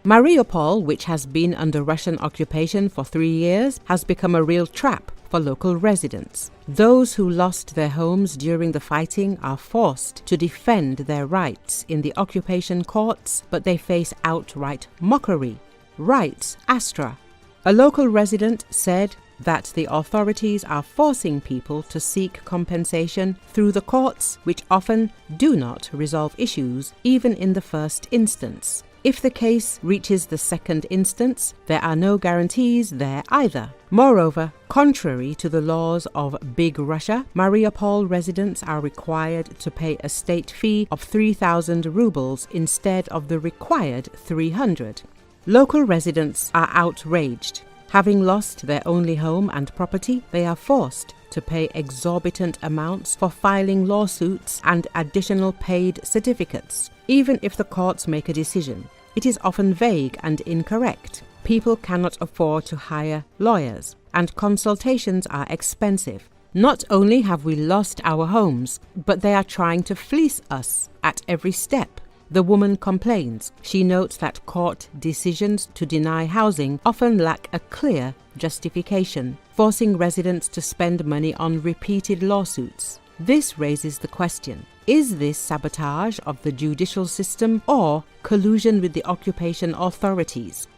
Mariupol, which has been under Russian occupation for 3 years, has become a real trap for local residents. Those who lost their homes during the fighting are forced to defend their rights in the occupation courts, but they face outright mockery, writes ASTRA. A local resident said that the authorities are forcing people to seek compensation through the courts, which often do not resolve issues, even in the first instance. If the case reaches the second instance, there are no guarantees there either. Moreover, contrary to the laws of Big Russia, Mariupol residents are required to pay a state fee of 3,000 rubles instead of the required 300. Local residents are outraged. Having lost their only home and property, they are forced to pay exorbitant amounts for filing lawsuits and additional paid certificates. Even if the courts make a decision, it is often vague and incorrect. People cannot afford to hire lawyers, and consultations are expensive. Not only have we lost our homes, but they are trying to fleece us at every step. The woman complains. She notes that court decisions to deny housing often lack a clear justification, forcing residents to spend money on repeated lawsuits. This raises the question: is this sabotage of the judicial system or collusion with the occupation authorities?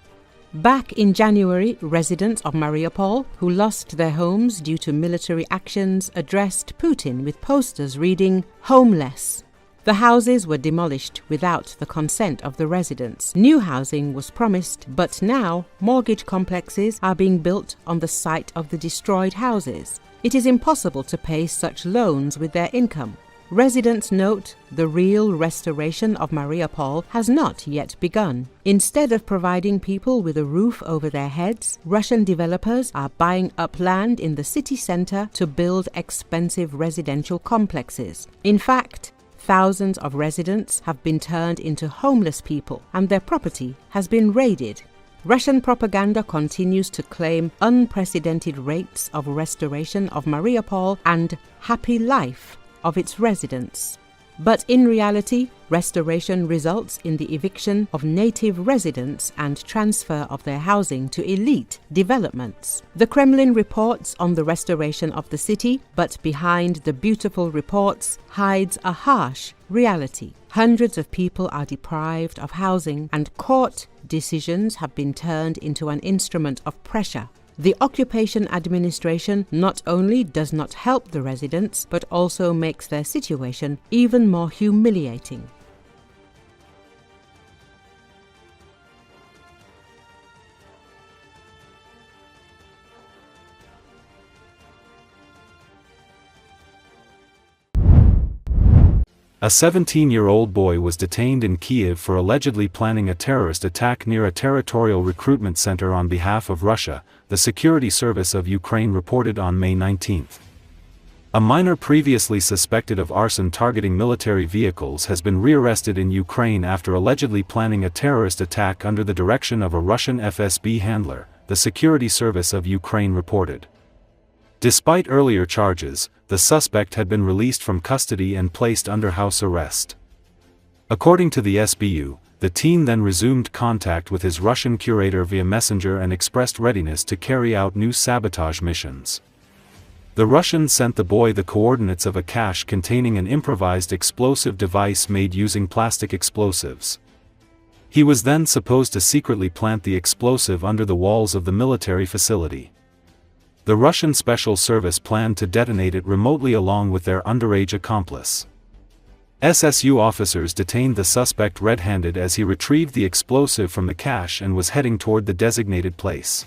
Back in January, residents of Mariupol who lost their homes due to military actions addressed Putin with posters reading "Homeless." The houses were demolished without the consent of the residents. New housing was promised, but now mortgage complexes are being built on the site of the destroyed houses. It is impossible to pay such loans with their income. Residents note the real restoration of Mariupol has not yet begun. Instead of providing people with a roof over their heads, Russian developers are buying up land in the city center to build expensive residential complexes. In fact, thousands of residents have been turned into homeless people and their property has been raided. Russian propaganda continues to claim unprecedented rates of restoration of Mariupol and happy life of its residents. But in reality, restoration results in the eviction of native residents and transfer of their housing to elite developments. The Kremlin reports on the restoration of the city, but behind the beautiful reports hides a harsh reality. Hundreds of people are deprived of housing, and court decisions have been turned into an instrument of pressure. The occupation administration not only does not help the residents, but also makes their situation even more humiliating. A 17-year-old boy was detained in Kyiv for allegedly planning a terrorist attack near a territorial recruitment center on behalf of Russia, the Security Service of Ukraine reported on May 19. A minor previously suspected of arson targeting military vehicles has been rearrested in Ukraine after allegedly planning a terrorist attack under the direction of a Russian FSB handler, the Security Service of Ukraine reported. Despite earlier charges, the suspect had been released from custody and placed under house arrest. According to the SBU, the teen then resumed contact with his Russian curator via messenger and expressed readiness to carry out new sabotage missions. The Russian sent the boy the coordinates of a cache containing an improvised explosive device made using plastic explosives. He was then supposed to secretly plant the explosive under the walls of the military facility. The Russian Special Service planned to detonate it remotely along with their underage accomplice. SSU officers detained the suspect red-handed as he retrieved the explosive from the cache and was heading toward the designated place.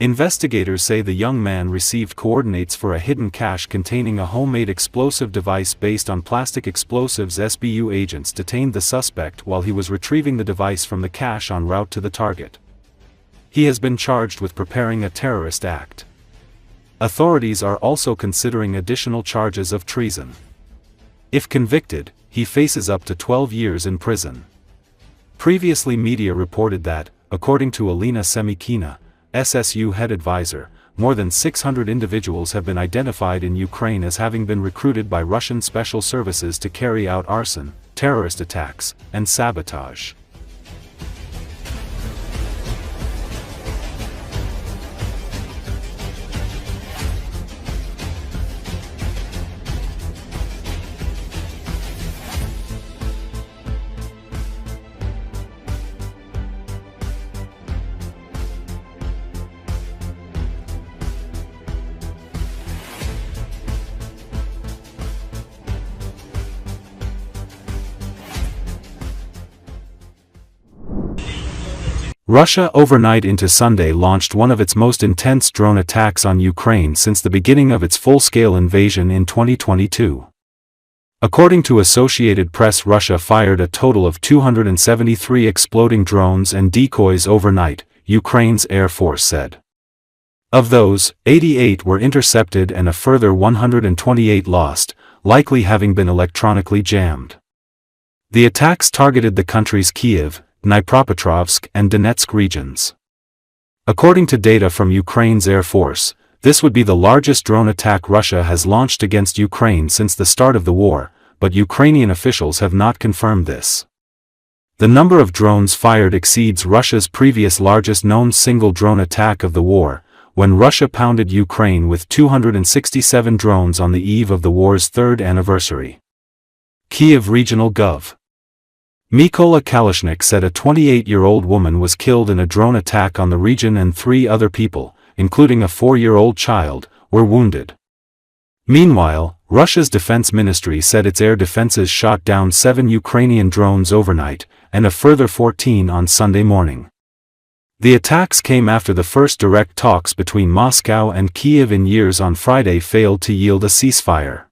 Investigators say the young man received coordinates for a hidden cache containing a homemade explosive device based on plastic explosives. SBU agents detained the suspect while he was retrieving the device from the cache en route to the target. He has been charged with preparing a terrorist act. Authorities are also considering additional charges of treason. If convicted, he faces up to 12 years in prison. Previously, media reported that, according to Alina Semikina, SSU head advisor, more than 600 individuals have been identified in Ukraine as having been recruited by Russian special services to carry out arson, terrorist attacks, and sabotage. Russia overnight into Sunday launched one of its most intense drone attacks on Ukraine since the beginning of its full-scale invasion in 2022. According to Associated Press, Russia fired a total of 273 exploding drones and decoys overnight, Ukraine's Air Force said. Of those, 88 were intercepted and a further 128 lost, likely having been electronically jammed. The attacks targeted the country's Kiev, Dnipropetrovsk and Donetsk regions. According to data from Ukraine's Air Force, this would be the largest drone attack Russia has launched against Ukraine since the start of the war, but Ukrainian officials have not confirmed this. The number of drones fired exceeds Russia's previous largest known single drone attack of the war, when Russia pounded Ukraine with 267 drones on the eve of the war's third anniversary. Kyiv Regional Gov. Mykola Kalashnik said a 28-year-old woman was killed in a drone attack on the region and 3 other people, including a 4-year-old child, were wounded. Meanwhile, Russia's defense ministry said its air defenses shot down 7 Ukrainian drones overnight, and a further 14 on Sunday morning. The attacks came after the first direct talks between Moscow and Kyiv in years on Friday failed to yield a ceasefire.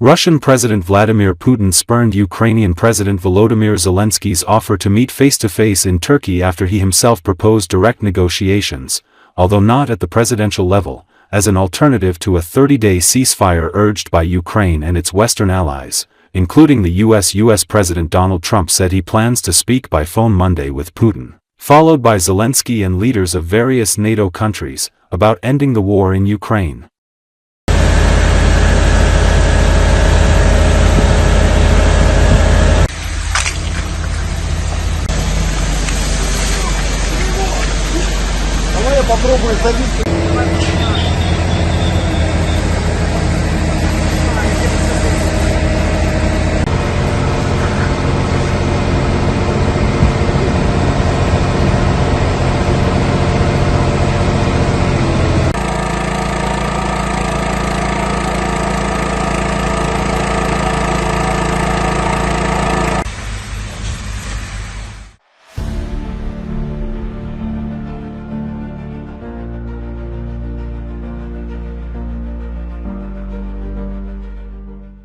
Russian President Vladimir Putin spurned Ukrainian President Volodymyr Zelensky's offer to meet face-to-face in Turkey after he himself proposed direct negotiations, although not at the presidential level, as an alternative to a 30-day ceasefire urged by Ukraine and its Western allies, including the U.S. President Donald Trump said he plans to speak by phone Monday with Putin, followed by Zelensky and leaders of various NATO countries, about ending the war in Ukraine. Попробую залить.